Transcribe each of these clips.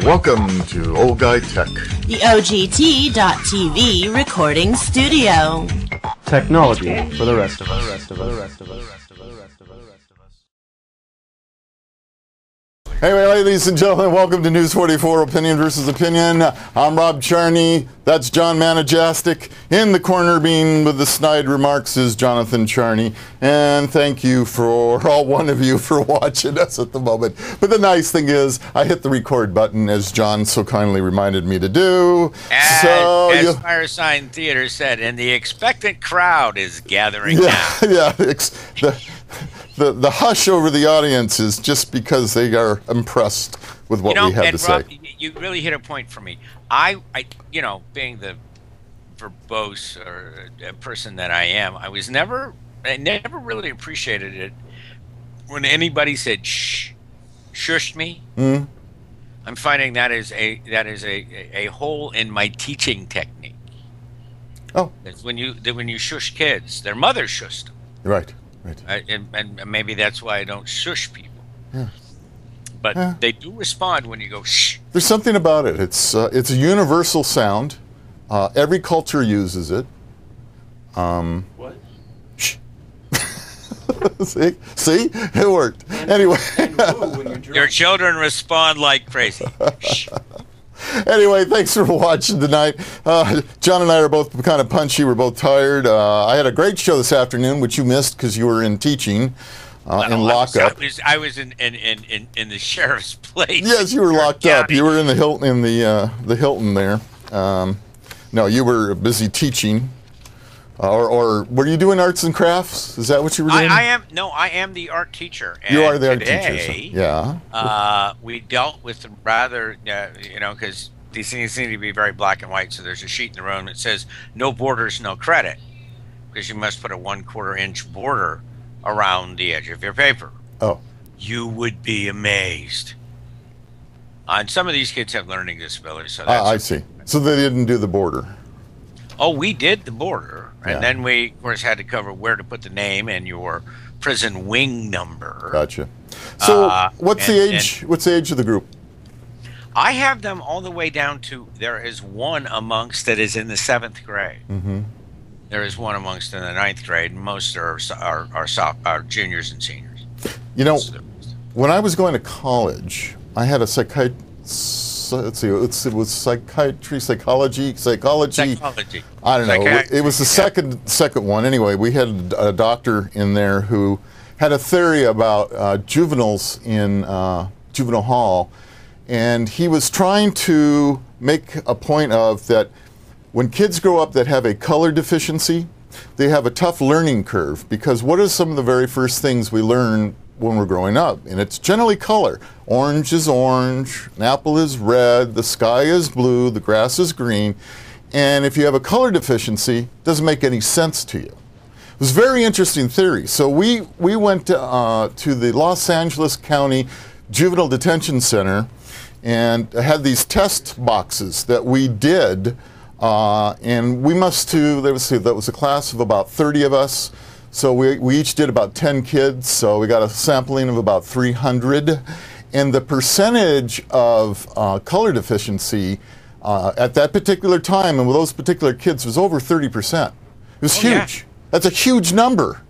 Welcome to Old Guy Tech, the OGT.TV recording studio. Technology for the rest of us. Anyway, ladies and gentlemen, welcome to News 44, Opinion versus Opinion. I'm Rob Charney. That's John Manajastic. In the corner being with the snide remarks is Jonathan Charney. And thank you for all one of you for watching us at the moment. But the nice thing is, I hit the record button, as John so kindly reminded me to do. As Firesign Theater said, and the expectant crowd is gathering now. Yeah, the hush over the audience is just because they are impressed with what we have to Rob, say. You really hit a point for me. I being the verbose or person that I am, I never really appreciated it when anybody said shh, shushed me. Mm. I'm finding that is a hole in my teaching technique. Oh, That's when you shush kids, their mother shushed them. right. And maybe that's why I don't shush people. Yeah. But they do respond when you go shh. There's something about it. It's a universal sound. Every culture uses it. What? Shh. See, it worked. Anyway, And who when you're drunk? Your children respond like crazy. Shh. anyway, thanks for watching tonight. John and I are both kind of punchy. We're both tired. I had a great show this afternoon, which you missed because you were in teaching in lockup. I was in the sheriff's place. Yes, you were locked up. You were in the Hilton the Hilton there. No, you were busy teaching. Or were you doing arts and crafts? Is that what you were doing? I am the art teacher. You are the art today, teacher. Yeah. We dealt with rather, because these things seem to be very black and white. So there's a sheet in the room that says no borders, no credit, because you must put a 1/4 inch border around the edge of your paper. Oh. You would be amazed. And some of these kids have learning disabilities. So that's I see. So they didn't do the border. Oh, we did the border, and Yeah. then we, of course, had to cover where to put the name and your prison wing number. Gotcha. So what's the age? What's the age of the group? I have them all the way down to, there is one amongst that is in the 7th grade. Mm-hmm. There is one amongst in the 9th grade, and most are juniors and seniors. You know, when I was going to college, I had a psychiatry. It was psychiatry, psychology. I don't know. It was the second one. Anyway, we had a doctor in there who had a theory about juveniles in juvenile hall, and he was trying to make a point of that when kids grow up that have a color deficiency, they have a tough learning curve, because what are some of the very first things we learn when we're growing up? And it's generally color. Orange is orange, an apple is red, the sky is blue, the grass is green. And if you have a color deficiency, it doesn't make any sense to you. It was a very interesting theory. So we went to the Los Angeles County Juvenile Detention Center and had these test boxes that we did. And we must that was a class of about 30 of us. So we each did about 10 kids, so we got a sampling of about 300. And the percentage of color deficiency at that particular time and with those particular kids was over 30%. It was huge. Yeah. That's a huge number.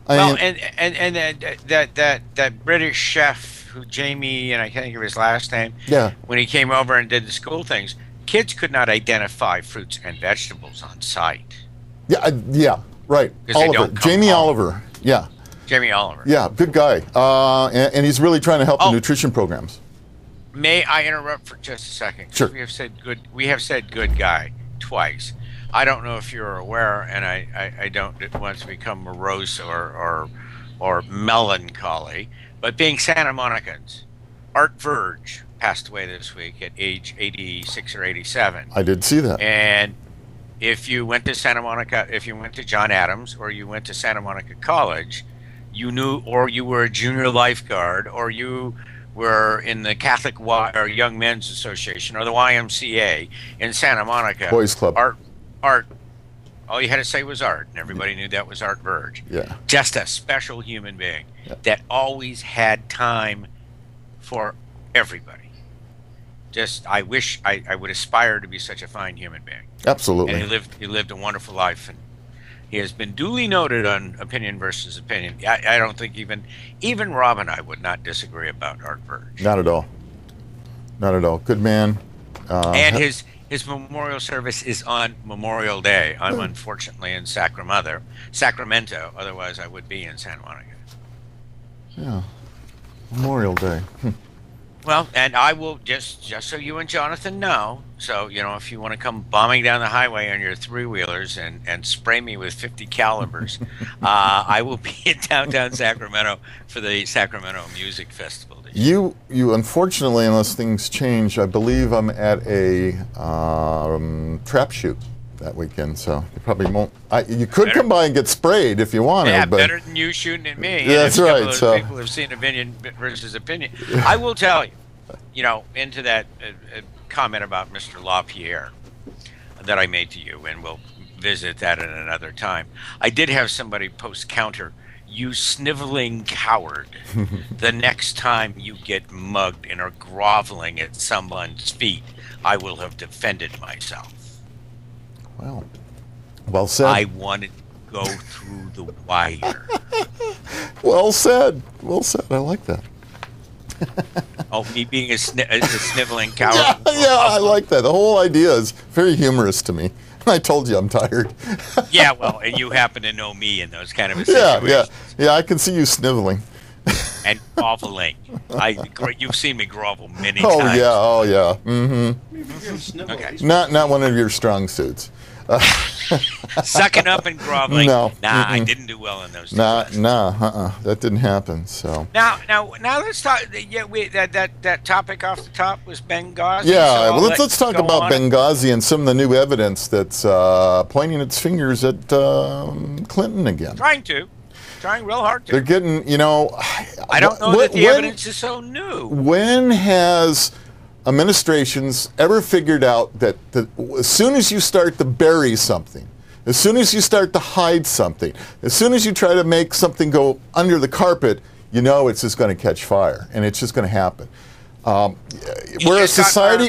Well, and that British chef, who Jamie, and I can't think of his last name, yeah, when he came over and did the school things, kids could not identify fruits and vegetables on sight. Yeah. Right, Oliver, Jamie Oliver, yeah. Jamie Oliver. Yeah, good guy, and he's really trying to help the nutrition programs. May I interrupt for just a second? Sure. We have said good guy twice. I don't know if you're aware, and I don't want to become morose or melancholy, but being Santa Monicans, Art Verge passed away this week at age 86 or 87. I did see that. And if you went to Santa Monica, if you went to John Adams, or you went to Santa Monica College, you knew, or you were a junior lifeguard, or you were in the Catholic or Young Men's Association, or the YMCA in Santa Monica. Boys Club. Art. All you had to say was Art, and everybody knew that was Art Verge. Yeah. Just a special human being that always had time for everybody. I wish I would aspire to be such a fine human being. Absolutely. And he lived a wonderful life, and he has been duly noted on Opinion versus Opinion. I don't think even Rob and I would not disagree about Art Burge. Not at all. Not at all. Good man. And his memorial service is on Memorial Day. I'm unfortunately in Sacramento. Otherwise, I would be in Santa Monica. Yeah. Memorial Day. Well, and I will just so you and Jonathan know. So if you want to come bombing down the highway on your three-wheelers and spray me with 50 calibers, I will be in downtown Sacramento for the Sacramento Music Festival. You unfortunately, unless things change, I believe I'm at a trap shoot that weekend, so you probably won't. You could come by and get sprayed if you wanted. Yeah, but better than you shooting at me. Yeah, that's right. So people have seen Opinion versus Opinion. I will tell you, into that comment about Mr. LaPierre that I made to you, and we'll visit that at another time. I did have somebody post counter, "You sniveling coward. The next time you get mugged and are groveling at someone's feet, I will have defended myself." Well said. I wanted to go through the wire. Well said. Well said. I like that. Oh, me being a sniveling coward? Yeah, I like that. The whole idea is very humorous to me. I told you I'm tired. Yeah, well, and you happen to know me in those kind of situations. Yeah, I can see you sniveling. And groveling. You've seen me grovel many times. Oh yeah. Mm-hmm. Okay. Not one of your strong suits. Sucking up and groveling. No. I didn't do well in those. That didn't happen. So now let's talk. Yeah, that topic off the top was Benghzi. Yeah, so let's talk about Benghzi and some of the new evidence that's pointing its fingers at Clinton again. Trying real hard to. They're getting, I don't know that the evidence is so new. When has administrations ever figured out that as soon as you start to bury something, as soon as you start to hide something, as soon as you try to make something go under the carpet, it's just going to catch fire, and it's just going to happen. We're a society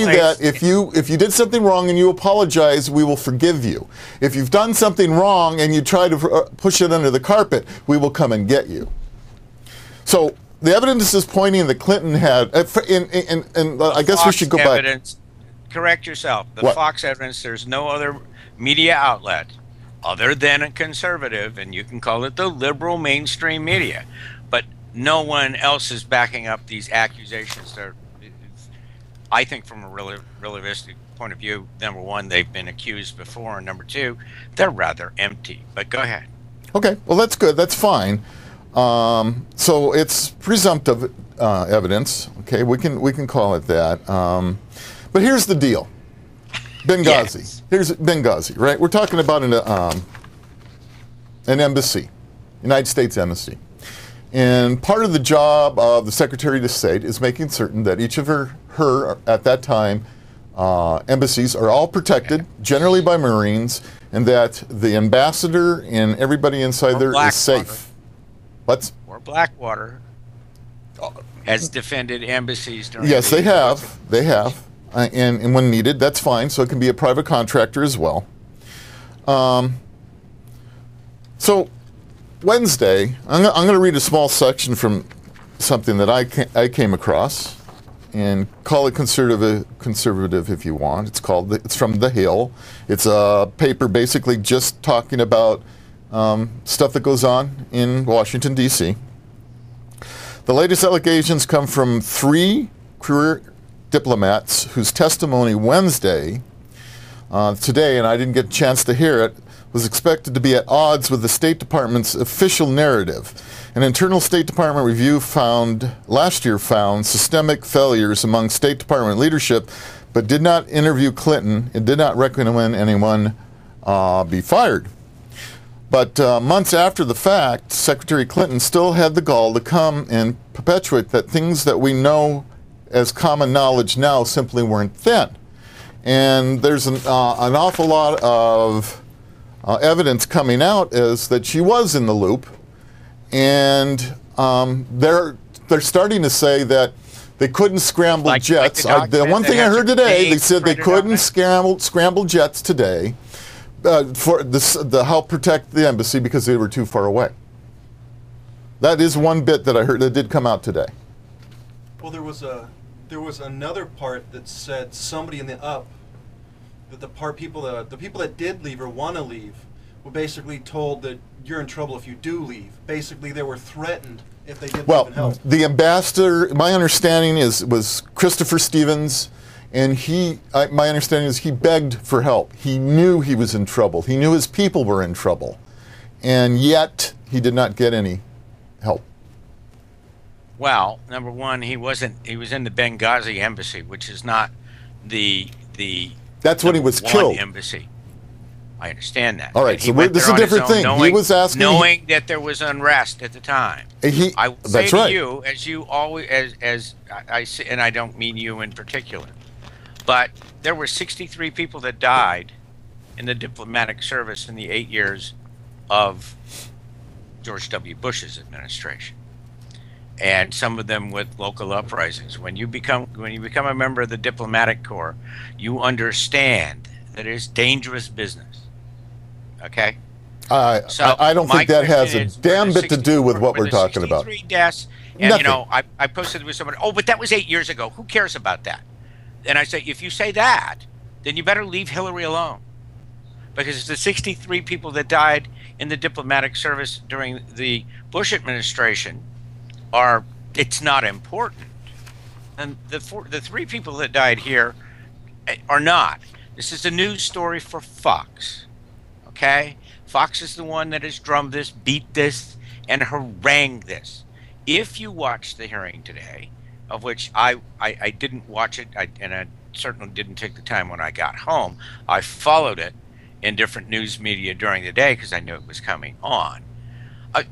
that if you did something wrong and you apologize, we will forgive you. If you've done something wrong and you try to push it under the carpet, we will come and get you. So the evidence is pointing that Clinton had, and I guess we should go back. Correct yourself. The Fox evidence, there's no other media outlet other than a conservative, and you can call it the liberal mainstream media. But no one else is backing up these accusations. I think from a realistic point of view, number one, they've been accused before, and number two, they're rather empty. But go ahead. Okay, well, that's good. That's fine. So it's presumptive evidence. Okay, we can call it that. But here's the deal. Benghzi. Yes. Here's Benghzi, right? We're talking about an embassy, United States embassy. And part of the job of the Secretary of State is making certain that each of her at that time, embassies are all protected, generally by Marines, and that the ambassador and everybody inside there is safe. Or Blackwater has defended embassies during Yes, they have. They have. And when needed, that's fine. So it can be a private contractor as well. So Wednesday, I'm going to read a small section from something that I came across, and call it conservative if you want. It's from The Hill. It's a paper basically just talking about stuff that goes on in Washington, D.C. The latest allegations come from 3 career diplomats whose testimony Wednesday, today, and I didn't get a chance to hear it, was expected to be at odds with the State Department's official narrative. An internal State Department review last year found systemic failures among State Department leadership, but did not interview Clinton. It did not recommend anyone be fired. But months after the fact, Secretary Clinton still had the gall to come and perpetuate that things that we know as common knowledge now simply weren't then. And there's an awful lot of evidence coming out is that she was in the loop, and they're starting to say that They couldn't scramble jets. the one thing I heard today, they said they couldn't scramble jets today to help protect the embassy because they were too far away. That is one bit that I heard that did come out today. Well, there was another part that said somebody in the up that the people that did leave or want to leave were basically told that you're in trouble if you do leave. Basically, they were threatened if they didn't leave and help. The ambassador, my understanding was Christopher Stevens, and my understanding is he begged for help. He knew he was in trouble. He knew his people were in trouble, and yet he did not get any help. Well, number one, he was in the Benghzi embassy, which is not the That's when he was killed. Embassy. I understand that. All right, so this is a different thing. He was asking, knowing that there was unrest at the time. I will say to you, as you always, as I say, and I don't mean you in particular, but there were 63 people that died in the diplomatic service in the 8 years of George W. Bush's administration, and some of them with local uprisings. When you become a member of the diplomatic corps, you understand that it is dangerous business. Okay. So I don't think that has a damn bit to do with what we're talking about. 63 deaths, and Nothing. you know, I posted with someone. Oh, but that was 8 years ago. Who cares about that? And I say, if you say that, then you better leave Hillary alone, because the 63 people that died in the diplomatic service during the Bush administration it's not important, and the three people that died here are not. This is a news story for Fox. Okay, Fox is the one that has drummed this, beat this, and harangued this. If you watch the hearing today, of which I didn't watch it, and I certainly didn't take the time when I got home. I followed it in different news media during the day because I knew it was coming on.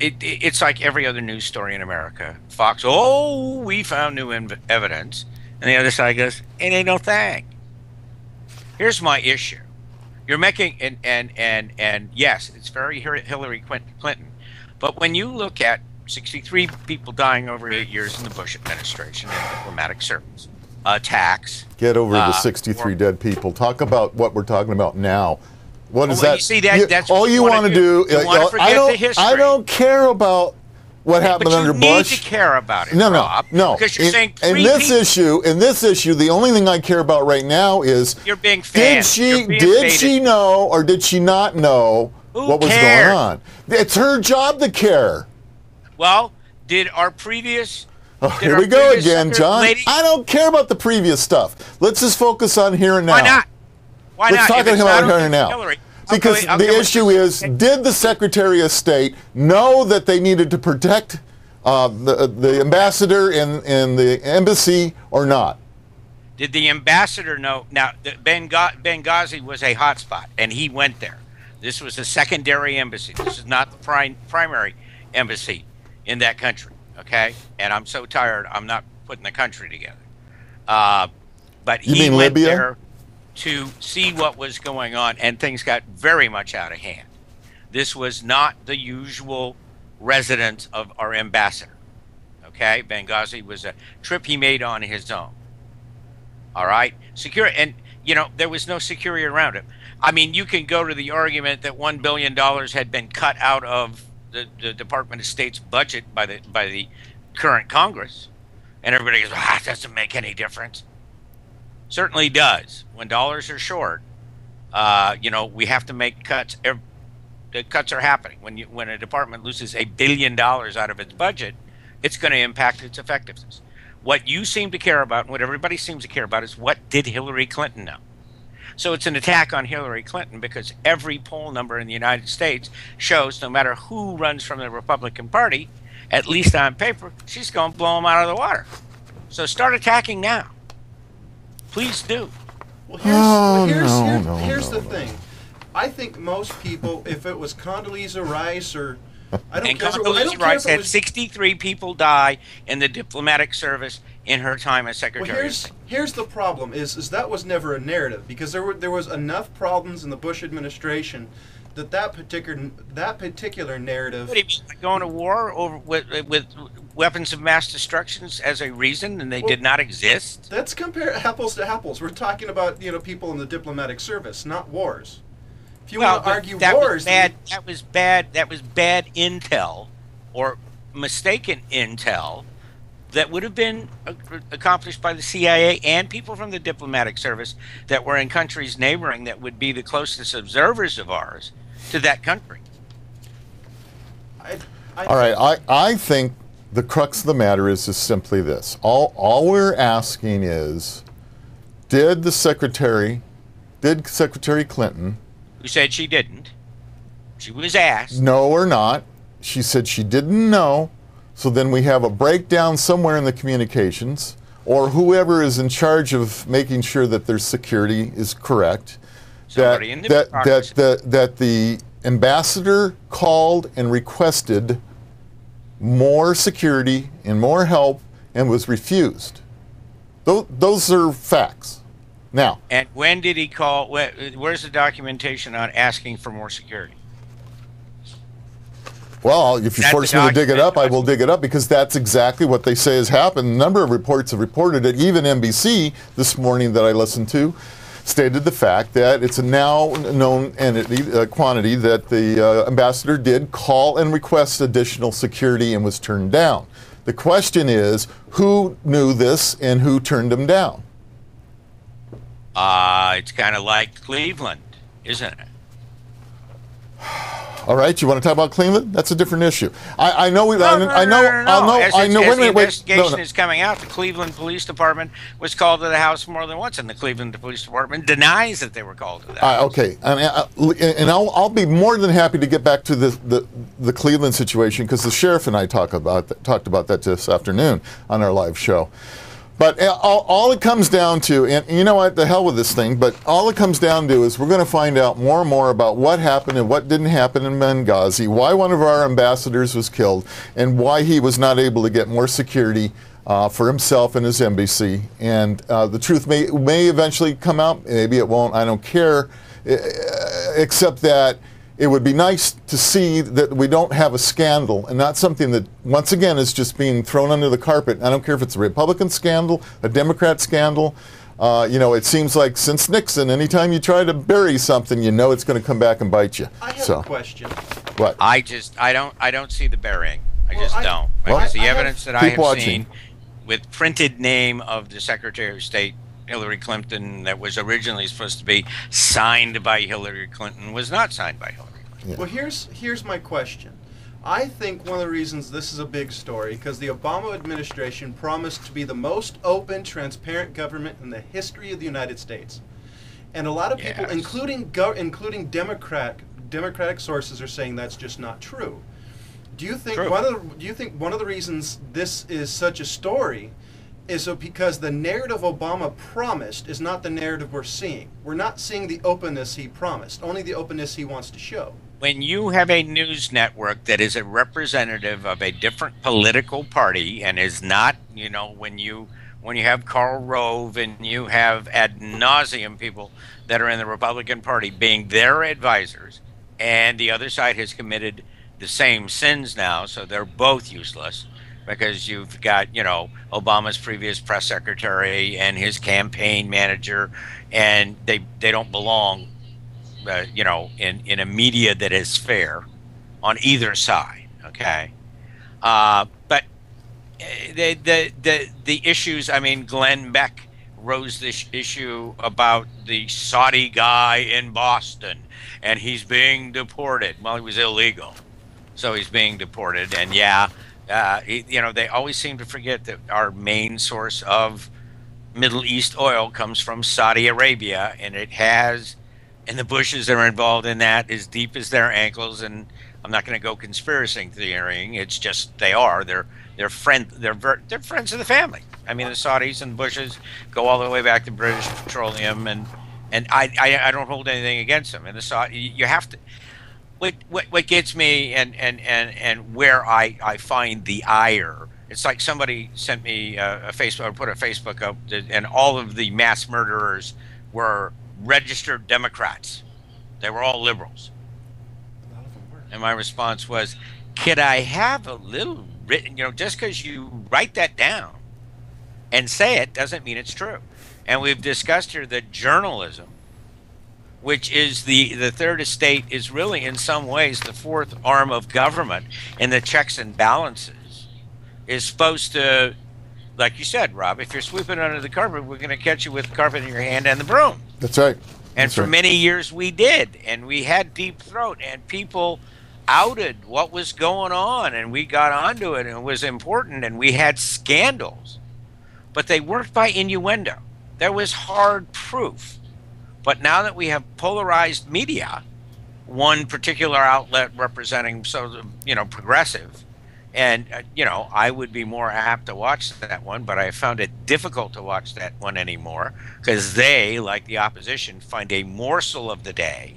It's like every other news story in America. Fox, oh, we found new evidence, and the other side goes, it ain't no thing. Here's my issue. You're making, and yes, it's very Hillary Clinton, but when you look at 63 people dying over 8 years in the Bush administration and diplomatic service, attacks. Get over the 63 dead people. Talk about what we're talking about now. What is that? You see, that's all you want to do. I don't care about what happened under Bush. But you need to care about it, Rob, no. Because you're saying in this issue, the only thing I care about right now is you're being fans. Did she know or did she not know what was going on? It's her job to care. Well, did our previous... here we go again, John. I don't care about the previous stuff. Let's just focus on here and now. Why not? Why Let's not? talk about here and now. Hillary, because the issue is, did the Secretary of State know that they needed to protect the ambassador in the embassy or not? Did the ambassador know? Now, Benghzi was a hotspot, and he went there. This was a secondary embassy. This is not the primary embassy in that country, okay? And I'm so tired, I'm not putting the country together. But he went there to see what was going on, and things got very much out of hand. This was not the usual residence of our ambassador, okay? Benghzi was a trip he made on his own, all right? And, you know, there was no security around him. I mean, you can go to the argument that $1 billion had been cut out of the Department of State's budget by the current Congress, and everybody goes, it doesn't make any difference. Certainly does. When dollars are short, you know, we have to make cuts. The cuts are happening. When a department loses $1 billion out of its budget, it's going to impact its effectiveness. What you seem to care about, and what everybody seems to care about, is what did Hillary Clinton know? So it's an attack on Hillary Clinton because every poll number in the United States shows no matter who runs from the Republican Party, at least on paper, she's going to blow them out of the water. So start attacking now. Please do. Well, here's the thing. I think most people, if it was Condoleezza Rice or Condoleezza Rice had 63 people die in the diplomatic service in her time as Secretary of State. Here's the problem: is that was never a narrative because there was enough problems in the Bush administration that particular narrative. What do you mean, like going to war over with weapons of mass destruction as a reason, and they did not exist? Let's compare apples to apples. We're talking about people in the diplomatic service, not wars. If you want to argue wars, that was bad intel, or mistaken intel, that would have been accomplished by the CIA and people from the diplomatic service that were in countries neighboring that would be the closest observers of ours to that country. All right, I think the crux of the matter is simply this. All we're asking is, did Secretary Clinton... Who said she didn't. She was asked. No or not. She said she didn't know. So then we have a breakdown somewhere in the communications, or whoever is in charge of making sure that their security is correct. That the ambassador called and requested more security and more help and was refused. Those are facts. Now. And when did he call? Where's the documentation on asking for more security? Well, if you force me to dig it up, I will dig it up, because that's exactly what they say has happened. A number of reports have reported it. Even NBC this morning that I listened to stated the fact that it's a now known quantity that the ambassador did call and request additional security and was turned down. The question is, who knew this and who turned him down? It's kind of like Cleveland, isn't it? All right, you want to talk about Cleveland? That's a different issue. I know. No. As the investigation is coming out, the Cleveland Police Department was called to the house more than once, and the Cleveland Police Department denies that they were called to the house. Okay, and I'll be more than happy to get back to the Cleveland situation, because the sheriff and I talked about that this afternoon on our live show. But all it comes down to, and you know what, the hell with this thing, but all it comes down to is we're going to find out more and more about what happened and what didn't happen in Benghzi, why one of our ambassadors was killed, and why he was not able to get more security for himself and his embassy. And the truth may eventually come out, maybe it won't, I don't care, except that it would be nice to see that we don't have a scandal, and not something that, once again, is just being thrown under the carpet. I don't care if it's a Republican scandal, a Democrat scandal. It seems like since Nixon, anytime you try to bury something, you know it's going to come back and bite you. I have a question. What? I don't see the burying. I don't. Because the evidence that I have seen with printed name of the Secretary of State, Hillary Clinton, that was originally supposed to be signed by Hillary Clinton, was not signed by Hillary Clinton. Yeah. Well, here's my question. I think one of the reasons this is a big story, because the Obama administration promised to be the most open, transparent government in the history of the United States. And a lot of people, including Democratic sources, are saying that's just not true. Do you think one of the reasons this is such a story is because the narrative Obama promised is not the narrative we're seeing? We're not seeing the openness he promised, only the openness he wants to show. When you have a news network that is a representative of a different political party and is not, when you have Karl Rove and you have ad nauseum people that are in the Republican Party being their advisors, and the other side has committed the same sins now, so they're both useless, because you've got, Obama's previous press secretary and his campaign manager, and they don't belong, in a media that is fair on either side. Okay, but the issues. I mean, Glenn Beck rose this issue about the Saudi guy in Boston, and he's being deported. Well, he was illegal, so he's being deported, and they always seem to forget that our main source of Middle East oil comes from Saudi Arabia, and the Bushes that are involved in that as deep as their ankles. And I'm not going to go conspiracy theorying. It's just they're friends of the family. I mean, the Saudis and the Bushes go all the way back to British Petroleum, and I don't hold anything against them. And the Saudi, you have to. What gets me and where I find the ire, it's like somebody sent me a Facebook, or put a Facebook up, and all of the mass murderers were registered Democrats. They were all liberals. And my response was, could I have a little written. Just because you write that down and say it doesn't mean it's true. And we've discussed here that journalism, which is the third estate, is really in some ways the fourth arm of government, and the checks and balances is supposed to, like you said, Rob, if you're sweeping under the carpet, we're going to catch you with the carpet in your hand and the broom. That's right. And for many years we did, and we had deep throat, and people outed what was going on, and we got onto it, and it was important, and we had scandals. But they weren't by innuendo. There was hard proof. But now that we have polarized media, one particular outlet representing progressive, and I would be more apt to watch that one, but I found it difficult to watch that one anymore because they, like the opposition, find a morsel of the day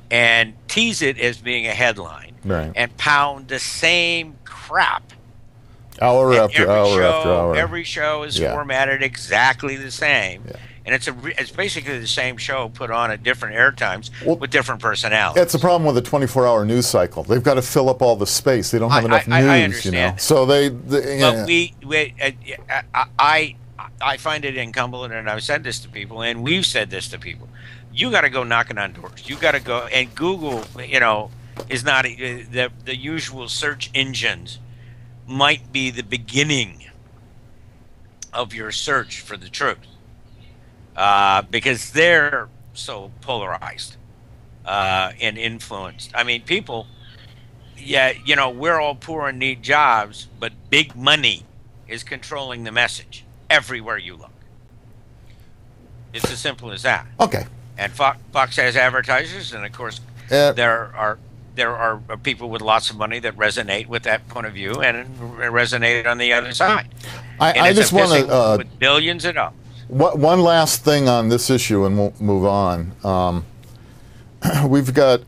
and tease it as being a headline, right, and pound the same crap hour after hour after hour. Every show is formatted exactly the same. Yeah. And it's basically the same show put on at different air times with different personalities. That's the problem with the 24-hour news cycle. They've got to fill up all the space. They don't have enough news. I understand. So I find it incumbent, and I've said this to people, and we've said this to people. You got to go knocking on doors. You got to go, and Google, is not the usual search engines might be the beginning of your search for the truth. Because they're so polarized and influenced. I mean, people, we're all poor and need jobs, but big money is controlling the message everywhere you look. It's as simple as that. Okay. And Fox has advertisers, and of course, there are people with lots of money that resonate with that point of view and resonate on the other side. I just want to with billions of dollars. One last thing on this issue, and we'll move on. We've got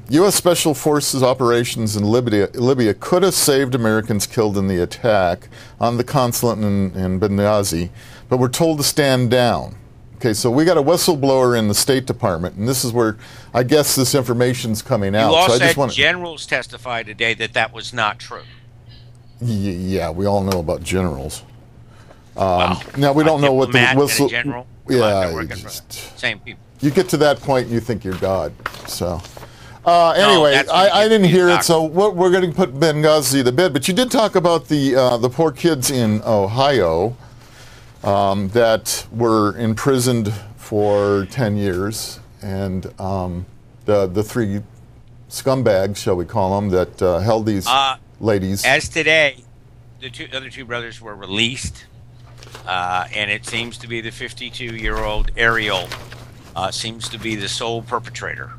U.S. Special Forces operations in Libya could have saved Americans killed in the attack on the consulate in Benghzi, but we're told to stand down. Okay, so we got a whistleblower in the State Department, and this is where I guess this information's coming out. You all so said generals testified today that was not true. Yeah, we all know about generals. Well, now we don't know what the whistle. General, same people. You get to that point, and you think you're God. So anyway, I didn't hear it. So we're going to put Benghzi to bed. But you did talk about the poor kids in Ohio that were imprisoned for 10 years, and the three scumbags, shall we call them, that held these ladies. As today, the other two brothers were released. And it seems to be the 52-year-old Ariel seems to be the sole perpetrator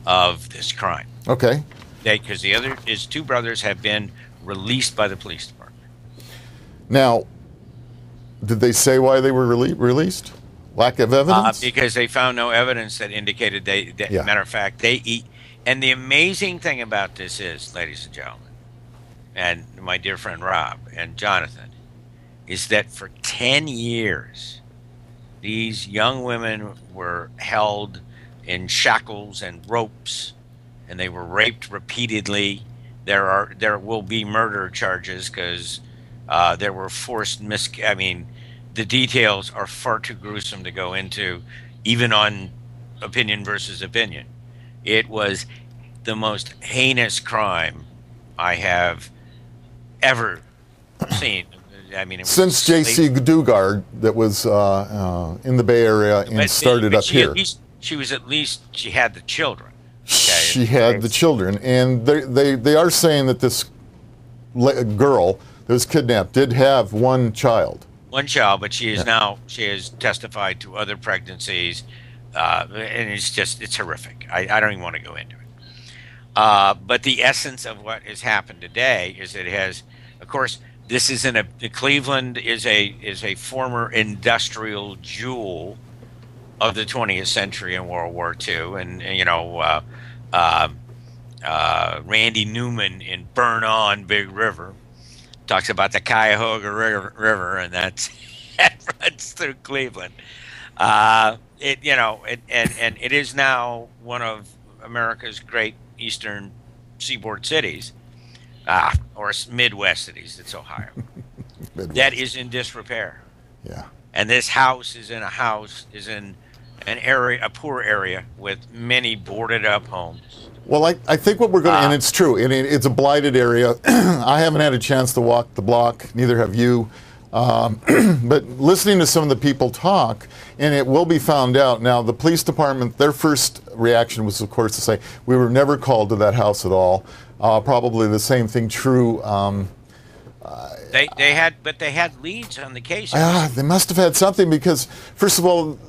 of this crime. Okay. Because his two brothers have been released by the police department. Now, did they say why they were released? Lack of evidence? Because they found no evidence that indicated matter of fact, they eat. And the amazing thing about this is, ladies and gentlemen, and my dear friend Rob and Jonathan, is that for 10 years, these young women were held in shackles and ropes, and they were raped repeatedly. There will be murder charges because there were forced the details are far too gruesome to go into, even on opinion versus opinion. It was the most heinous crime I have ever seen. Since J.C. Dugard, that was in the Bay Area and started up here. She had the children. Okay? She had the children, and they are saying that this girl that was kidnapped did have one child. One child, but she has testified to other pregnancies, and it's horrific. I don't even want to go into it. But the essence of what has happened today is it has, of course. This is Cleveland is a former industrial jewel of the 20th century in World War II, and Randy Newman in Burn On Big River talks about the Cuyahoga River, and that runs through Cleveland. It is now one of America's great eastern seaboard cities. or Midwest cities. It's Ohio. That is in disrepair. Yeah. And this house is in an area, a poor area with many boarded up homes. Well, I think what we're going to, and it's true, and it's a blighted area. I haven't had a chance to walk the block, neither have you. But listening to some of the people talk, and it will be found out. Now, the police department, their first reaction was, of course, to say, we were never called to that house at all. Probably the same thing true. They had leads on the case. They must have had something because, first of all,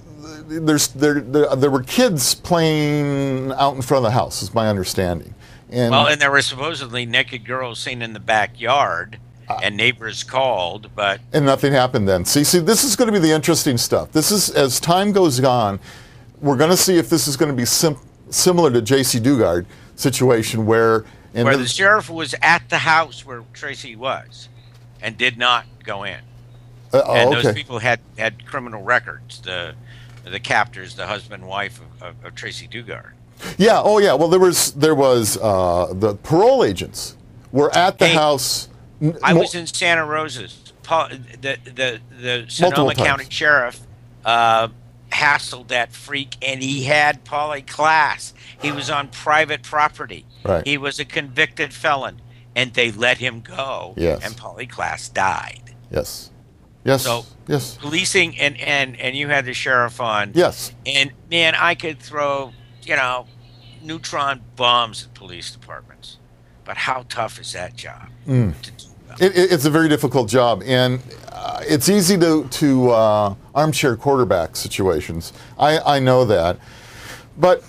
there were kids playing out in front of the house, is my understanding. And there were supposedly naked girls seen in the backyard, and neighbors called, and nothing happened then. See, this is going to be the interesting stuff. This is, as time goes on, we're going to see if this is going to be similar to J.C. Dugard situation where the sheriff was at the house where Tracy was and did not go in. Those people had criminal records. The captors, the husband and wife of Tracy Dugard. Yeah. Oh, yeah. Well, there was the parole agents were at the house. I was in Santa Rosa. The Sonoma County sheriff hassled that freak, and he had polyclass. He was on private property. Right. He was a convicted felon, and they let him go. Yes. And polyclass died. Yes. Yes. So yes. Policing, and you had the sheriff on. Yes. And man, I could throw neutron bombs at police departments, but how tough is that job? To do that? It's a very difficult job, and it's easy to armchair quarterback situations. I know that, but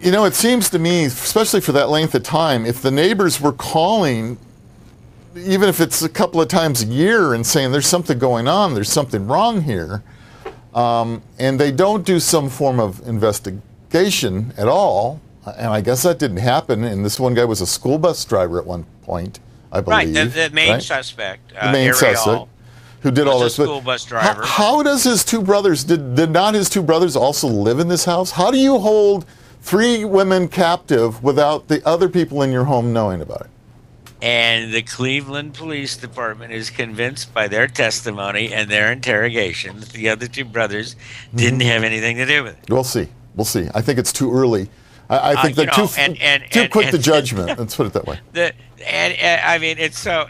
it seems to me, especially for that length of time, if the neighbors were calling, even if it's a couple of times a year, and saying there's something going on, there's something wrong here, and they don't do some form of investigation at all, and I guess that didn't happen, and this one guy was a school bus driver at one point, I believe. Right, the main suspect, the main suspect, who did all this. School bus driver. How does his two brothers, did not his two brothers also live in this house? How do you hold 3 women captive without the other people in your home knowing about it? And the Cleveland Police Department is convinced by their testimony and their interrogation that the other 2 brothers didn't have anything to do with it. We'll see. I think it's too early. I think they're too quick to judgment. Let's put it that way. I mean, it's so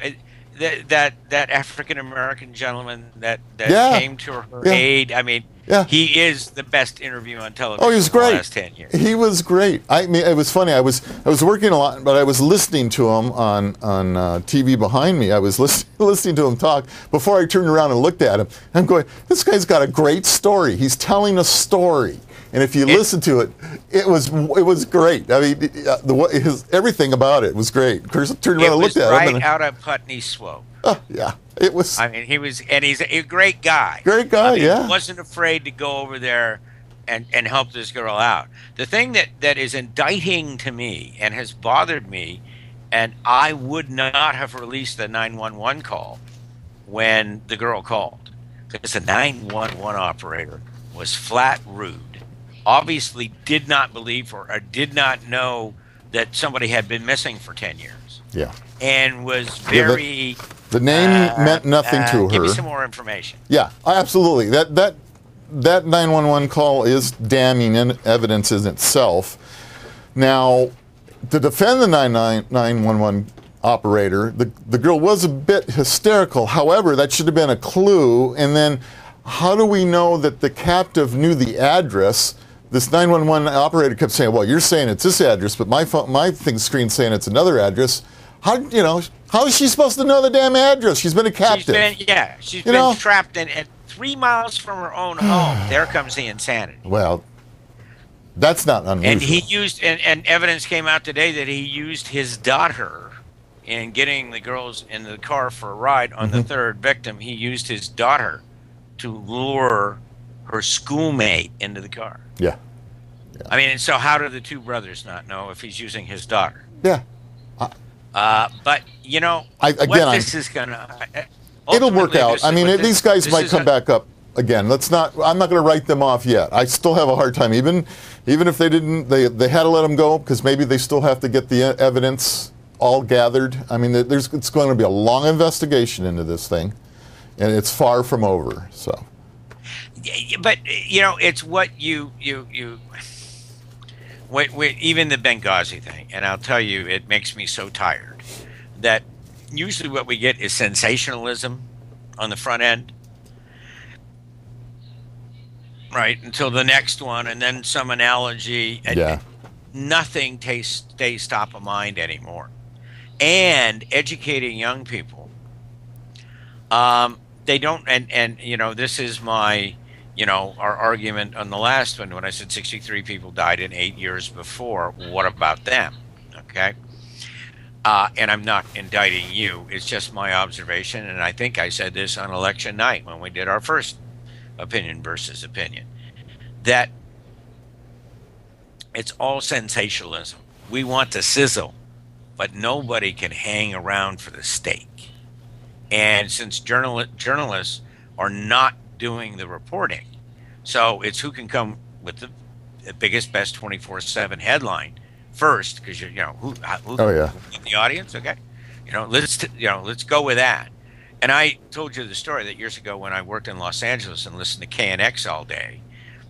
that African American gentleman that came to her aid. I mean, he is the best interview on television. Oh, he was great. In the last 10 years. He was great. I mean, it was funny. I was working a lot, but I was listening to him on TV behind me. I was listening to him talk before I turned around and looked at him. I'm going, this guy's got a great story. He's telling a story. And if you listen to it, it was great. I mean, everything about it was great. Of course, I turned around and looked at him. Right out of Putney Swope. Oh, yeah. It was. I mean, he's a great guy. Great guy, He wasn't afraid to go over there and help this girl out. The thing that is indicting to me and has bothered me, and I would not have released the 911 call when the girl called, because the 911 operator was flat rude. Obviously did not believe or did not know that somebody had been missing for 10 years. Yeah. And was very... the name meant nothing to her. Give me some more information. Yeah, absolutely. That 911 call is damning evidence in itself. Now, to defend the 911 operator, the girl was a bit hysterical. However, that should have been a clue. And then how do we know that the captive knew the address? This 911 operator kept saying, well, you're saying it's this address, but my screen's saying it's another address. How is she supposed to know the damn address? She's been a captive. She's been trapped in 3 miles from her own home. There comes the insanity. Well, that's not unusual. And he used, and evidence came out today that he used his daughter in getting the girls in the car for a ride on the third victim. He used his daughter to lure her schoolmate into the car. Yeah. I mean, and so how do the 2 brothers not know if he's using his daughter? Yeah. But this is gonna. It'll work out. I mean, these guys might come back up again. I'm not going to write them off yet. I still have a hard time, even if they didn't. They had to let them go because maybe they still have to get the evidence all gathered. I mean, it's going to be a long investigation into this thing, and it's far from over. So, but it's what even the Benghzi thing, and I'll tell you, it makes me so tired that usually what we get is sensationalism on the front end, right, until the next one, and then some analogy. Yeah. Nothing stays top of mind anymore. And educating young people, they don't, and this is my, our argument on the last one when I said 63 people died in 8 years before. What about them? Okay. And I'm not indicting you. It's just my observation. And I think I said this on election night when we did our first opinion versus opinion, that it's all sensationalism. We want the sizzle, but nobody can hang around for the steak. And since journalists are not doing the reporting, so it's who can come with the biggest, best 24/7 headline first, because who Oh, yeah. in the audience, okay? Let's go with that. And I told you the story that years ago when I worked in Los Angeles and listened to KNX all day,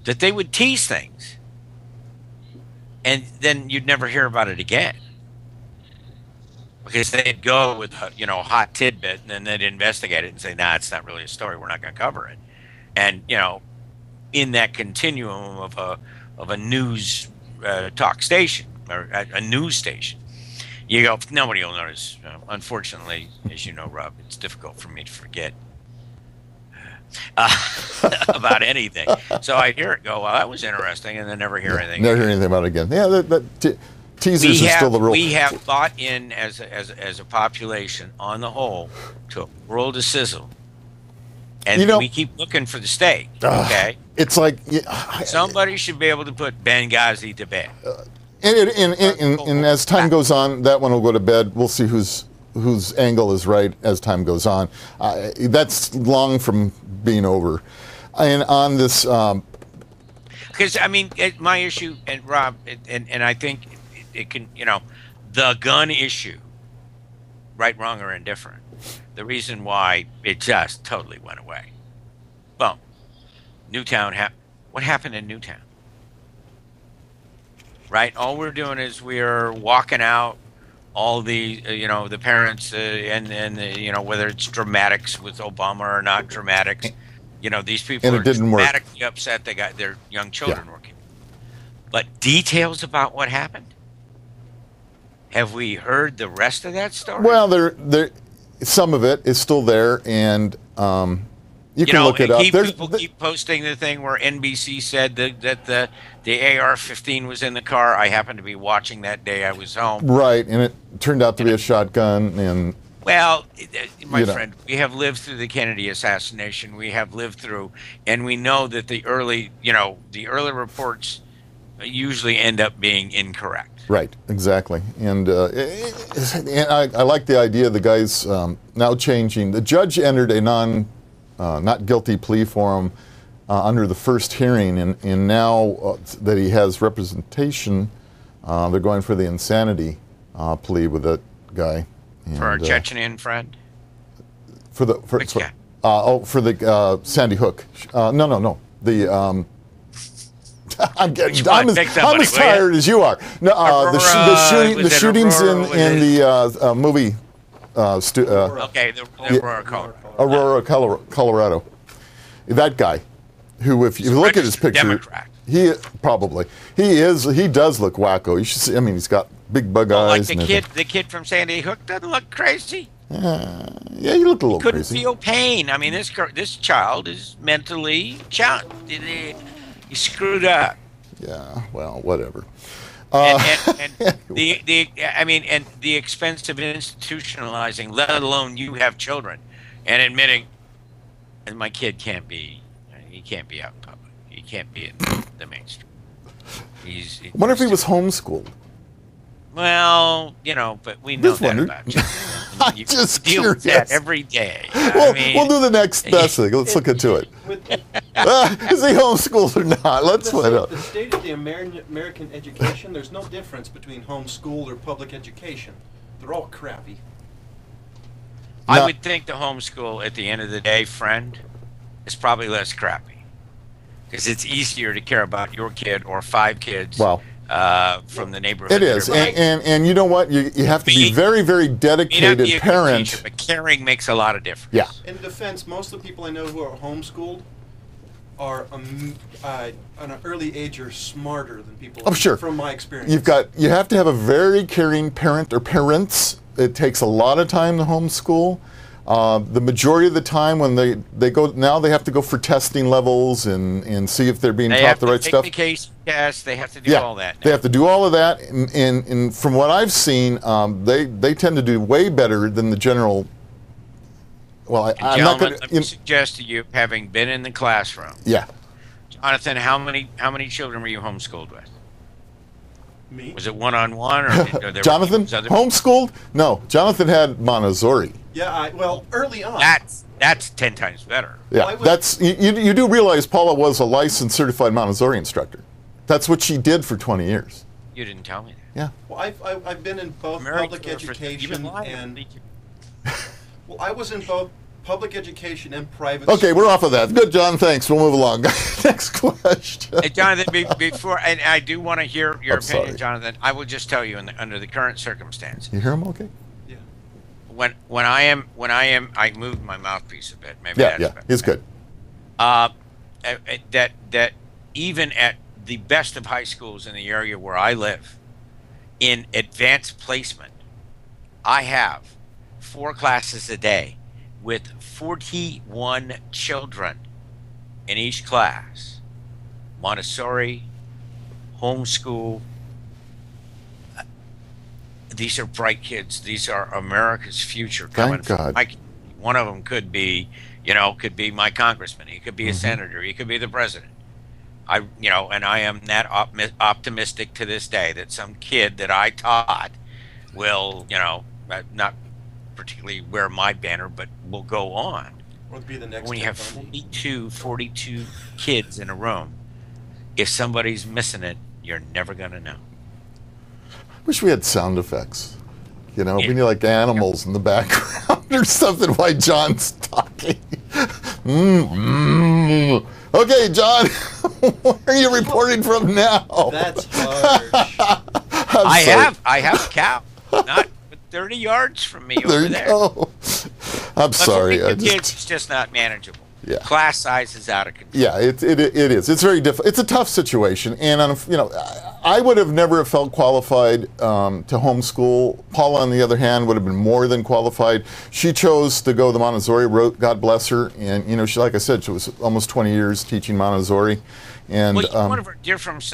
that they would tease things, and then you'd never hear about it again, because they'd go with hot tidbit, and then they'd investigate it and say, nah, it's not really a story, we're not going to cover it. And in that continuum of a news talk station or a news station, you go, nobody will notice. Unfortunately, as you know, Rob, it's difficult for me to forget about anything. So I hear it go, well, that was interesting, and then never hear anything. Never hear anything about it again. Yeah, teasers are still the rule. We have bought in as a population on the whole to a world of sizzle, and we keep looking for the steak. Okay, it's like somebody should be able to put Benghzi to bed. And as time goes on, that one will go to bed. We'll see whose angle is right as time goes on. That's long from being over. And on this, because my issue, and Rob, and I think it can, the gun issue, right, wrong, or indifferent. The reason why it just totally went away. Boom. Newtown. What happened in Newtown? Right. All we're doing is we're walking out all the the parents and whether it's dramatics with Obama or not dramatics, these people are dramatically upset they got their young children working. But details about what happened, have we heard the rest of that story? Well, there some of it is still there, and you can look it up. People keep posting the thing where NBC said that the AR-15 was in the car. I happened to be watching that day. I was home. Right, and it turned out to be a shotgun. And well, my friend, we have lived through the Kennedy assassination. We have lived through, and we know that the early reports usually end up being incorrect. Right, exactly. And I like the idea of the guys now changing. The judge entered a not guilty plea for him under the first hearing, and now that he has representation, they're going for the insanity plea with that guy. And, for our Chechenian friend? For the Sandy Hook. No. I'm as tired as you are. No, the shootings in the movie. Aurora, Colorado. That guy, who, if you look at his picture, Democrat. He does look wacko. You should see. I mean, he's got big bug eyes. Like the kid from Sandy Hook doesn't look crazy. Yeah, he looked a little couldn't crazy. Feel pain. I mean, this child is mentally challenged. He screwed up. Yeah, well, whatever. And the expense of institutionalizing, let alone you have children, and admitting, and my kid can't be out in public. He can't be in the mainstream. I wonder if he was homeschooled. Well, but we know that about you. I'm just deal curious. With that every day. We'll do the next best thing. Let's look into it. Is he homeschooled or not? Let's find out. The state of the American education, there's no difference between homeschooled or public education. They're all crappy. I would think the homeschool, at the end of the day, friend, is probably less crappy. Because it's easier to care about your kid or 5 kids from the neighborhood. It is. And you know what? You have to be very, very dedicated parent. Teacher, but caring makes a lot of difference. Yeah. In defense, most of the people I know who are homeschooled are at an early age are smarter than people sure. from my experience. You have to have a very caring parent or parents. It takes a lot of time to homeschool. The majority of the time when they go now, they have to go for testing levels and see if they're being taught the right stuff. They have to take the case test. They have to do all that. They have to do all of that. And from what I've seen, they tend to do way better than the general. Well, I'm not going to. Let me suggest to you, having been in the classroom. Yeah. Jonathan, how many children were you homeschooled with? Me? Was it one-on-one or there Jonathan homeschooled? No, Jonathan had Montessori. Yeah, early on. That's 10 times better. Yeah, that's you do realize Paula was a licensed certified Montessori instructor. That's what she did for 20 years. You didn't tell me that. Yeah. Well, I've been in both public education and. Well, I was in both public education and private. Okay, we're off of that. Good, John. Thanks. We'll move along. Next question. Hey, Jonathan, before, and I do want to hear your opinion, Jonathan. I will just tell you, under the current circumstance. You hear him? Okay. Yeah. When I moved my mouthpiece a bit. Maybe that's better. It's good. That even at the best of high schools in the area where I live, in advanced placement, I have 4 classes a day with 41 children in each class. Montessori, homeschool. These are bright kids. These are America's future. Thank God. One of them could be my congressman. He could be a senator. He could be the president. And I am that optimistic to this day that some kid that I taught will, not particularly wear my banner, but will go on. Or be the next. When you have 42 kids in a room, if somebody's missing it, you're never going to know. Wish we had sound effects. We need like animals in the background or something while John's talking. Okay, John, where are you reporting from now? That's harsh. I have a cow, not 30 yards from me over there. There you go. I'm sorry. Kids, it's just not manageable. Yeah. Class size is out of control. Yeah, it is. It's very difficult. It's a tough situation, and I would have never felt qualified to homeschool. Paula, on the other hand, would have been more than qualified. She chose to go the Montessori route. God bless her. And she, like I said, she was almost 20 years teaching Montessori. And one of our dear friends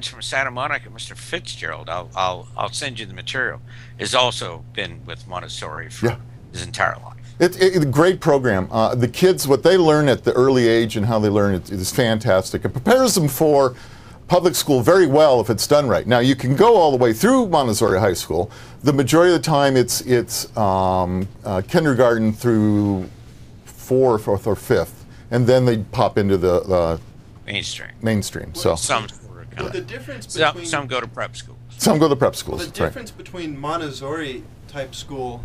from Santa Monica, Mr. Fitzgerald, I'll send you the material, has also been with Montessori for his entire life. It's a great program. The kids, what they learn at the early age and how they learn it is fantastic. It prepares them for public school very well if it's done right. Now, you can go all the way through Montessori High School. The majority of the time, it's kindergarten through 4th or 5th, and then they pop into the mainstream. So some the difference between some go to prep schools. Some go to prep schools. Well, the difference between Montessori type school.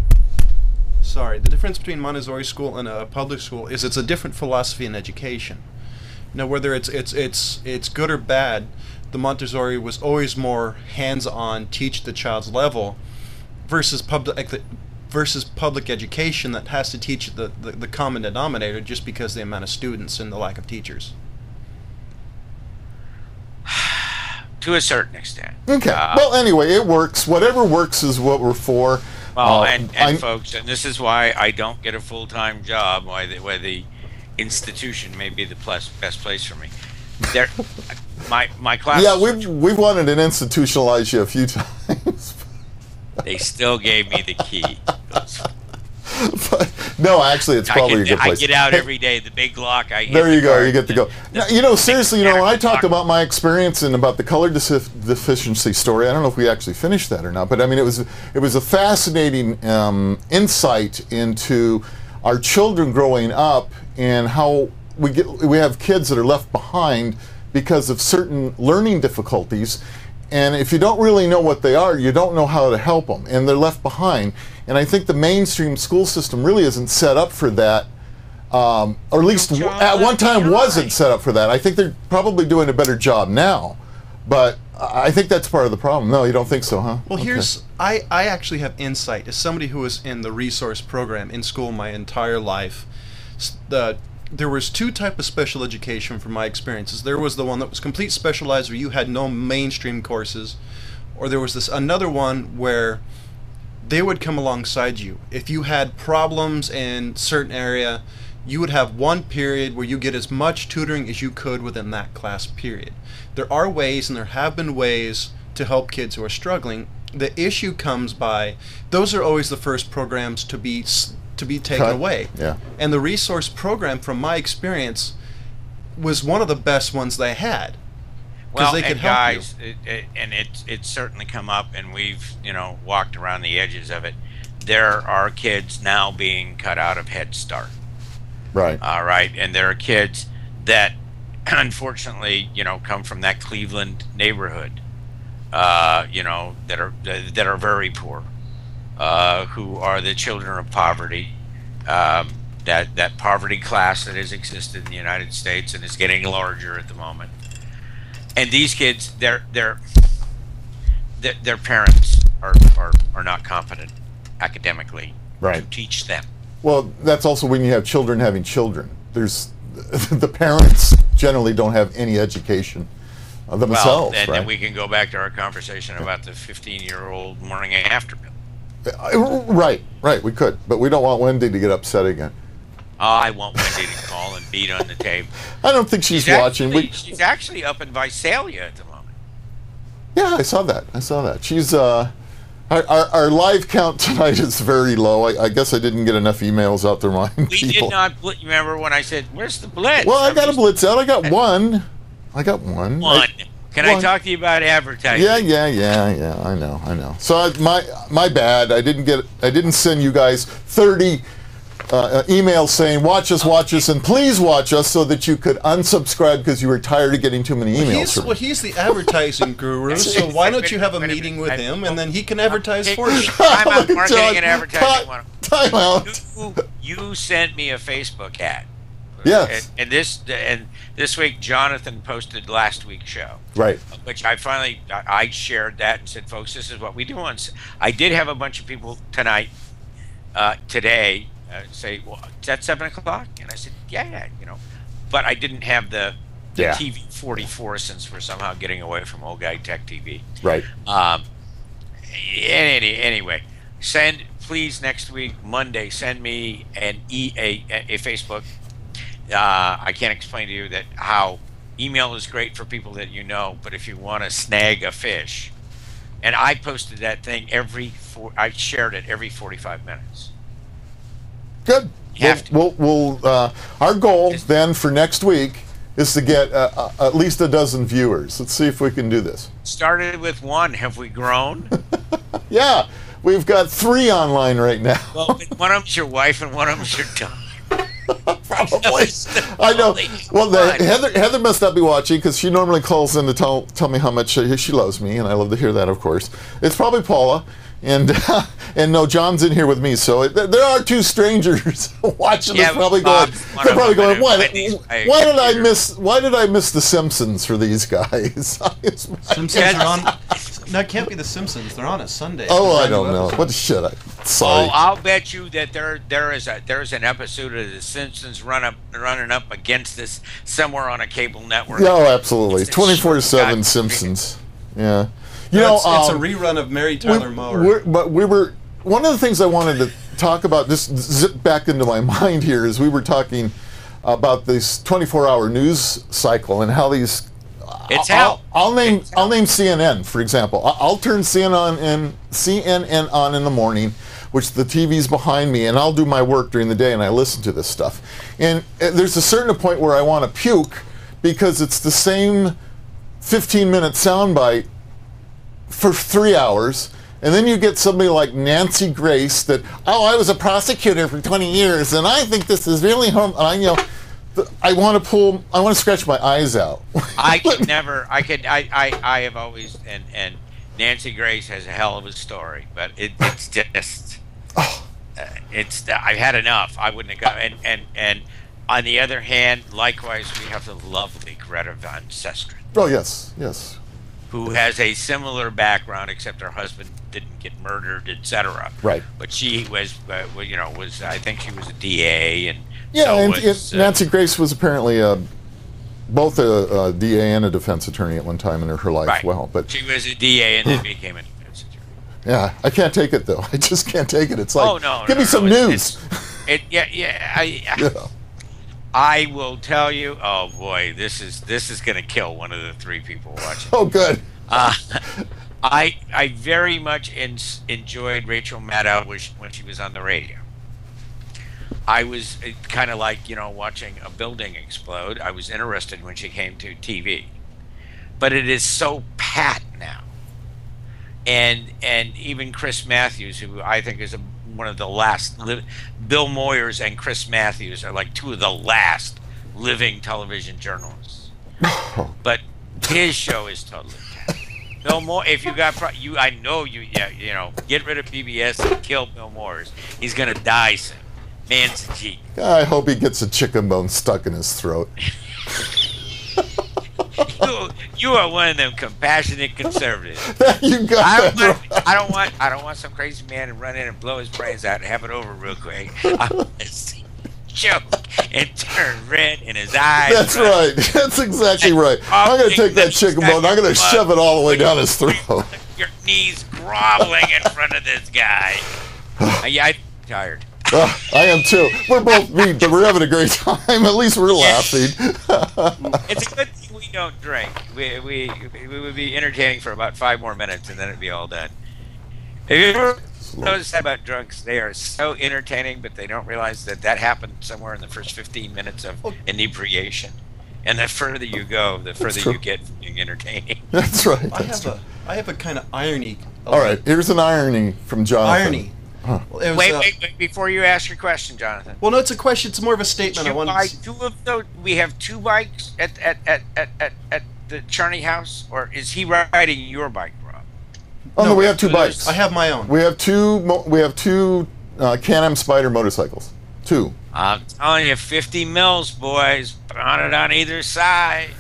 The difference between Montessori school and a public school is it's a different philosophy in education. Now, whether it's good or bad, the Montessori was always more hands-on, teach the child's level, versus public education that has to teach the common denominator just because of the amount of students and the lack of teachers. To a certain extent. Okay. Well, anyway, it works. Whatever works is what we're for. Well, and folks, and this is why I don't get a full-time job, why the institution may be the best place for me. My class. Yeah, we've wanted to institutionalize you a few times. They still gave me the key. But, no, actually, it's probably a good place. I get out every day, the big lock. There you go. You get to go. Now, seriously, when I talked about my experience and about the color deficiency story, I don't know if we actually finished that or not, but I mean, it was a fascinating insight into our children growing up and how we have kids that are left behind because of certain learning difficulties. And if you don't really know what they are, you don't know how to help them, and they're left behind. And I think the mainstream school system really isn't set up for that, or at least at one time wasn't set up for that. I think they're probably doing a better job now, but I think that's part of the problem. No, you don't think so, huh? Well, I actually have insight as somebody who was in the resource program in school my entire life. There was two types of special education from my experiences. There was the one that was complete specialized where you had no mainstream courses, or there was this another one where they would come alongside you. If you had problems in certain area, you would have one period where you get as much tutoring as you could within that class period. There are ways, and there have been ways, to help kids who are struggling. The issue comes by, those are always the first programs to be taken away. Yeah. And the resource program, from my experience, was one of the best ones they had. Well, they could and help guys, you. it's certainly come up, and we've walked around the edges of it. There are kids now being cut out of Head Start. Right. All right, and there are kids that, unfortunately, come from that Cleveland neighborhood, that are very poor, who are the children of poverty, that poverty class that has existed in the United States and is getting larger at the moment. And these kids, their parents are not competent academically to teach them. Well, that's also when you have children having children. There's the parents generally don't have any education themselves. Well, and right? then we can go back to our conversation about the 15-year-old morning after pill. Right, we could, but we don't want Wendy to get upset again. Oh, I want Wendy to call and beat on the table. I don't think she's watching. She's actually up in Visalia at the moment. Yeah, I saw that. She's our live count tonight is very low. I guess I didn't get enough emails out to remind people. We did not. Remember when I said, "Where's the blitz?" Well, I got a blitz out. I got one. Can I talk to you about advertising? Yeah. I know. So my bad. I didn't send you guys 30 emails saying watch us, and please watch us, so that you could unsubscribe because you were tired of getting too many emails. He's the advertising guru, so why don't you have a meeting with him, and then he can advertise for you? I'm out marketing and advertising. Time out. You sent me a Facebook ad. Yes. And this week, Jonathan posted last week's show. Right. Which I shared that and said, folks, this is what we do on. I did have a bunch of people today say, well, is that 7 o'clock? And I said, yeah. But I didn't have the TV 44 since we're somehow getting away from old guy tech TV. Right. Anyway, please next week, Monday, send me a Facebook. I can't explain to you how email is great for people that you know, but if you want to snag a fish, and I posted that thing I shared it every 45 minutes. Good. Our goal then for next week is to get at least a dozen viewers. Let's see if we can do this. Started with one. Have we grown? Yeah, we've got 3 online right now. Well, one of them's your wife and one of them's your daughter. Probably. I know. Well, Heather must not be watching because she normally calls in to tell me how much she loves me, and I love to hear that, of course. It's probably Paula, and no, John's in here with me. So there are 2 strangers watching. They're probably going. Why did I miss The Simpsons for these guys? Simpsons are on. No, it can't be The Simpsons. They're on a Sunday. Oh, I don't know. What shit? Sorry. Oh, I'll bet you that there is an episode of The Simpsons running up against this somewhere on a cable network. No, absolutely. 24/7 Simpsons. Yeah. It's a rerun of Mary Tyler Moore. One of the things I wanted to talk about, just zip back into my mind here, is we were talking about this 24-hour news cycle and how these. I'll name CNN, for example. I'll turn CNN on in the morning, which the TV's behind me, and I'll do my work during the day, and I listen to this stuff. And there's a certain point where I want to puke because it's the same 15-minute soundbite for 3 hours, and then you get somebody like Nancy Grace that, I was a prosecutor for 20 years, and I think this is really I want to scratch my eyes out. I have always, and Nancy Grace has a hell of a story, but it's just, I've had enough. I wouldn't have gone, and on the other hand, likewise, we have the lovely Greta Van Susteren. Oh, yes, yes. Who has a similar background, except her husband didn't get murdered, etc. Right. But she was, I think she was a DA, and Nancy Grace was apparently both a DA and a defense attorney at one time in her life. Right. Well, but she was a DA and then became a defense attorney. Yeah, I can't take it though. I just can't take it. It's like, give me some news. I will tell you. Oh boy, this is going to kill one of the three people watching. Oh, good. I very much enjoyed Rachel Maddow when she was on the radio. I was kind of like, watching a building explode. I was interested when she came to TV, but it is so pat now. And even Chris Matthews, who I think is one of the last, Bill Moyers and Chris Matthews are like two of the last living television journalists. But his show is totally pat. Bill Moyers, if you got, I know get rid of PBS and kill Bill Moyers. He's gonna die soon. Man's a G. I hope he gets a chicken bone stuck in his throat. You are one of them compassionate conservatives. You got that. I don't want some crazy man to run in and blow his brains out and have it over real quick. I want to see him choke and turn red in his eyes. That's right. That's exactly right. I'm going to take that chicken bone. I'm going to shove it all the way down his throat. Your knees groveling in front of this guy. I'm tired. I am too. We're both beat, but we're having a great time. At least we're laughing. It's a good thing we don't drink. We would be entertaining for about 5 more minutes, and then it'd be all done. Have you ever noticed that about drunks? They are so entertaining, but they don't realize that happened somewhere in the first 15 minutes of inebriation. And the further you go, the further you get from being entertaining. That's right. I have a kind of irony. All right, here's an irony from Jonathan. Irony. Huh. Well, wait! Before you ask your question, Jonathan. Well, no, it's a question. It's more of a statement. We have 2 bikes at the Charney house, or is he riding your bike, Rob? Oh no, we have 2 bikes. I have my own. We have two Can-Am Spyder motorcycles. 2. I'm telling you, 50 mils, boys. Put on it on either side.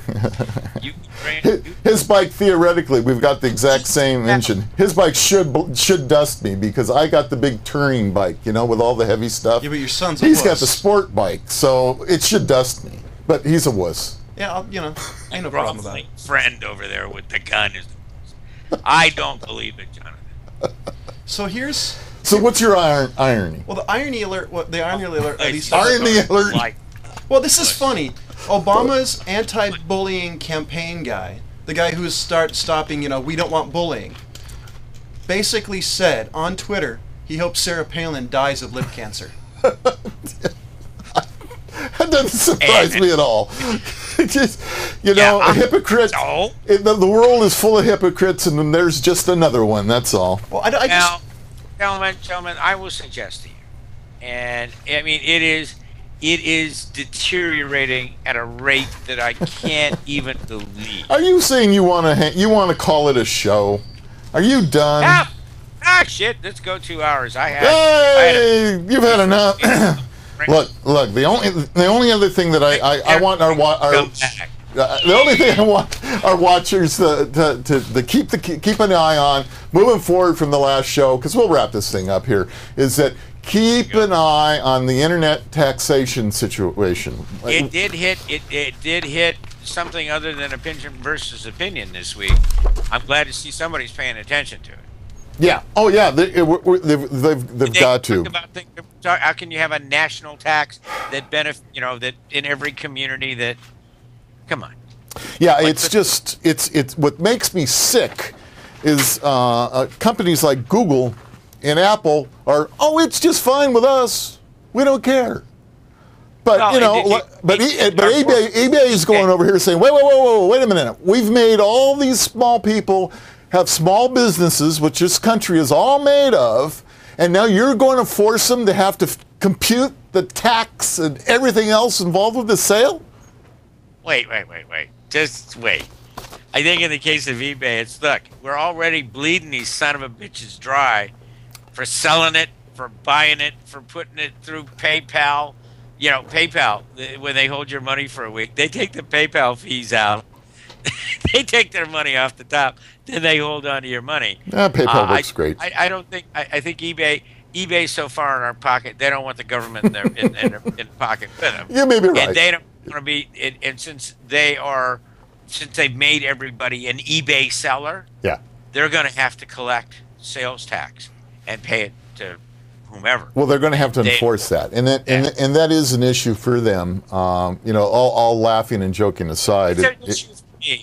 His bike, theoretically, we've got the exact same engine. His bike should dust me because I got the big touring bike, with all the heavy stuff. Yeah, but your son's He's got the sport bike, so it should dust me. But he's a wuss. Yeah, ain't no problem about it. Friend over there with the gun is. I don't believe it, Jonathan. So what's your irony? Well, the irony alert. At least irony alert. Well, this is funny. Obama's anti-bullying campaign guy, the guy who's stopping, we don't want bullying, basically said on Twitter he hopes Sarah Palin dies of lip cancer. That doesn't surprise me at all. Just, a hypocrite. The world is full of hypocrites, and then there's just another one. That's all. Well, gentlemen, I will suggest to you, and I mean it is deteriorating at a rate that I can't even believe. Are you saying you want to call it a show? Are you done? Shit! Let's go 2 hours. You've had enough. Look. The only other thing that I want the only thing I want our watchers to keep an eye on moving forward from the last show, because we'll wrap this thing up here, is that keep an eye on the internet taxation situation. It did hit something other than opinion versus opinion this week. I'm glad to see somebody's paying attention to it. Yeah. Oh, yeah. They've got to. How can you have a national tax that that in every community that? Come on. Yeah, it's what makes me sick is companies like Google and Apple are, it's just fine with us. We don't care. But eBay is going over here saying, wait a minute. We've made all these small people have small businesses, which this country is all made of, and now you're going to force them to have to compute the tax and everything else involved with the sale? Wait. Just wait. I think in the case of eBay, it's, look, we're already bleeding these son of a bitches dry for selling it, for buying it, for putting it through PayPal. You know, PayPal, when they hold your money for a week, they take the PayPal fees out. They take their money off the top, then they hold on to your money. PayPal works great. I don't think. I think eBay's so far in our pocket, they don't want the government in their in pocket with them. You may be right. And they don't want to be. And since they've made everybody an eBay seller, yeah, they're going to have to collect sales tax and pay it to whomever. Well, they're going to have to enforce that, and that is an issue for them. You know, all laughing and joking aside.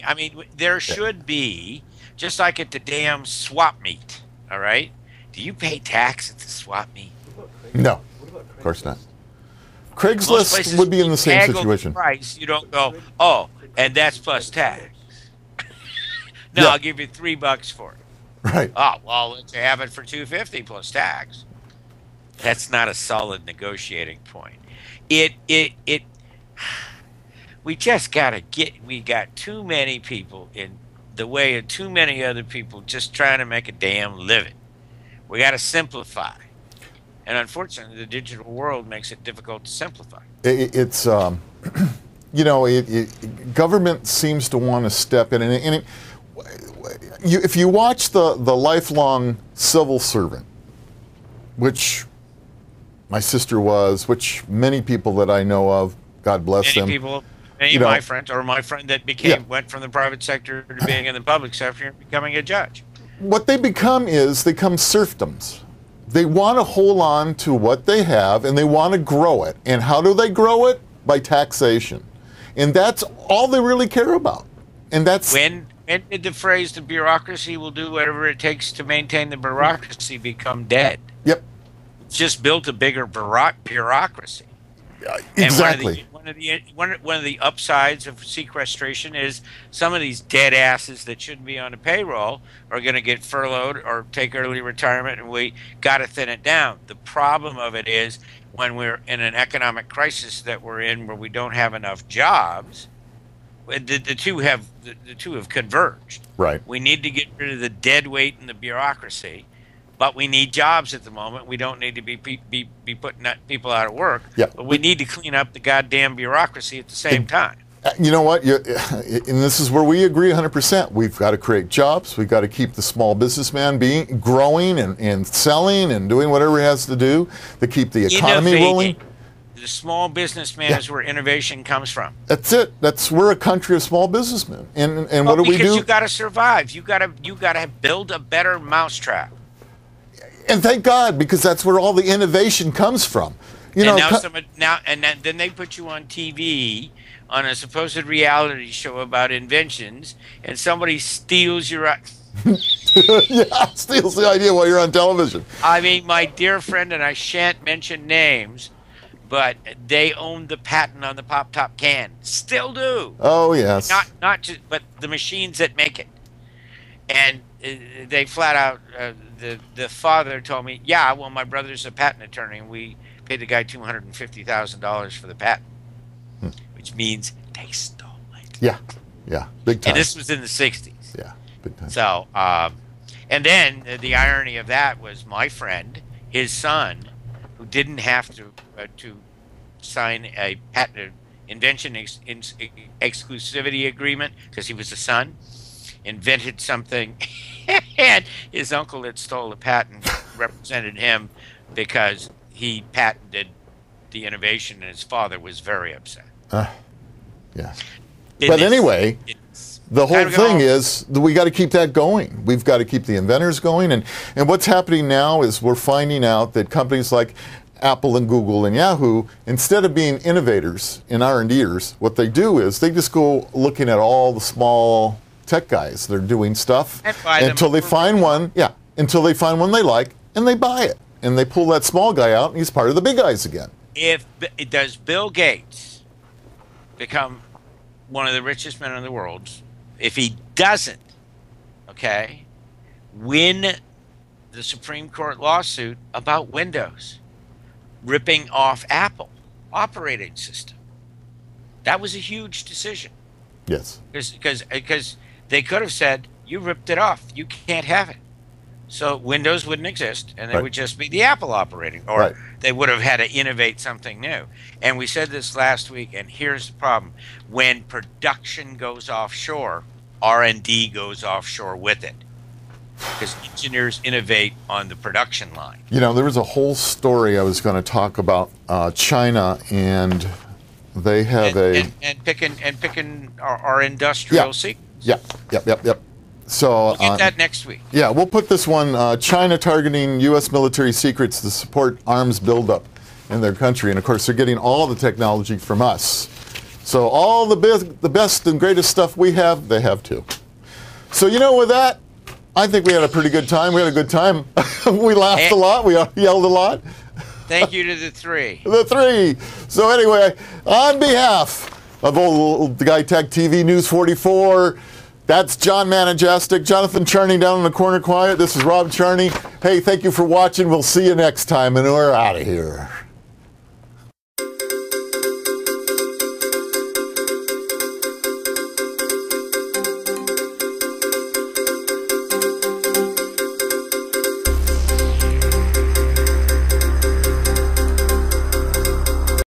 I mean, there should be, just like at the damn swap meet, all right? Do you pay tax at the swap meet? No, of course not. Craigslist would be in the same situation. Price, you don't go, oh, and that's plus tax. No, I'll give you $3 for it. Right. Oh, well, let's have it for $250 plus tax. That's not a solid negotiating point. We just we got too many people in the way of too many other people just trying to make a damn living. We got to simplify. And unfortunately, the digital world makes it difficult to simplify. It's, you know, government seems to want to step in. And if you watch the lifelong civil servant, which my sister was, which many people that I know of, God bless them. My friend that went from the private sector to being in the public sector and becoming a judge. What they become serfdoms. They want to hold on to what they have and they want to grow it. And how do they grow it? By taxation. And that's all they really care about. And that's when did the phrase "the bureaucracy will do whatever it takes to maintain the bureaucracy" become dead? Yep. It's just built a bigger bureaucracy. Exactly. And one of the upsides of sequestration is some of these dead asses that shouldn't be on the payroll are going to get furloughed or take early retirement, and we got to thin it down. The problem of it is when we're in an economic crisis that we're in, where we don't have enough jobs, the two have converged. Right. We need to get rid of the dead weight in the bureaucracy. But we need jobs at the moment. We don't need to be putting people out of work. Yeah. But we need to clean up the goddamn bureaucracy at the same time. You know what? And this is where we agree 100%. We've got to create jobs. We've got to keep the small businessman growing and selling and doing whatever he has to do to keep the economy rolling. The small businessman is where innovation comes from. That's it. We're a country of small businessmen. And what do we do? Because you got to survive. You got to build a better mousetrap. And thank God, because that's where all the innovation comes from. Then they put you on TV on a supposed reality show about inventions, and somebody steals your steals the idea while you're on television. I mean, my dear friend, and I shan't mention names, but they owned the patent on the Pop Top can. Still do. Oh yes. Not just, but the machines that make it. And they flat out, the father told me, yeah, well, my brother's a patent attorney, and we paid the guy $250,000 for the patent, which means they stole it. Yeah, big time. And this was in the 60s. Yeah, big time. So, and then the irony of that was my friend, his son, who didn't have to sign a patent invention exclusivity agreement because he was a son, invented something, and his uncle that stole the patent represented him because he patented the innovation, and his father was very upset. Yeah. But anyway, the whole thing is that we got to keep that going. We've got to keep the inventors going. And what's happening now is we're finding out that companies like Apple and Google and Yahoo, instead of being innovators and R&Ders, what they do is they just go looking at all the small tech guys. They're doing stuff until they find one. Yeah, until they find one they like, and they buy it, and they pull that small guy out, and he's part of the big guys again. Does Bill Gates become one of the richest men in the world? If he doesn't, win the Supreme Court lawsuit about Windows, ripping off Apple operating system. That was a huge decision. Yes. Because they could have said, you ripped it off. You can't have it. So Windows wouldn't exist, and it would just be the Apple operating, or they would have had to innovate something new. And we said this last week, and here's the problem. When production goes offshore, R&D goes offshore with it. Because engineers innovate on the production line. You know, there was a whole story I was going to talk about China, and they have and picking our industrial secrets. Yep. So we'll get that next week. Yeah, we'll put this one, China targeting U.S. military secrets to support arms buildup in their country. And, of course, they're getting all the technology from us. So all the best and greatest stuff we have, they have too. So, you know, with that, I think we had a pretty good time. We had a good time. We laughed a lot. We yelled a lot. Thank you to the three. The three. So anyway, on behalf of Old Guy Tech TV News 44, that's John Majestic, Jonathan Charney down in the corner quiet. This is Rob Charney. Hey, thank you for watching. We'll see you next time, and we're out of here.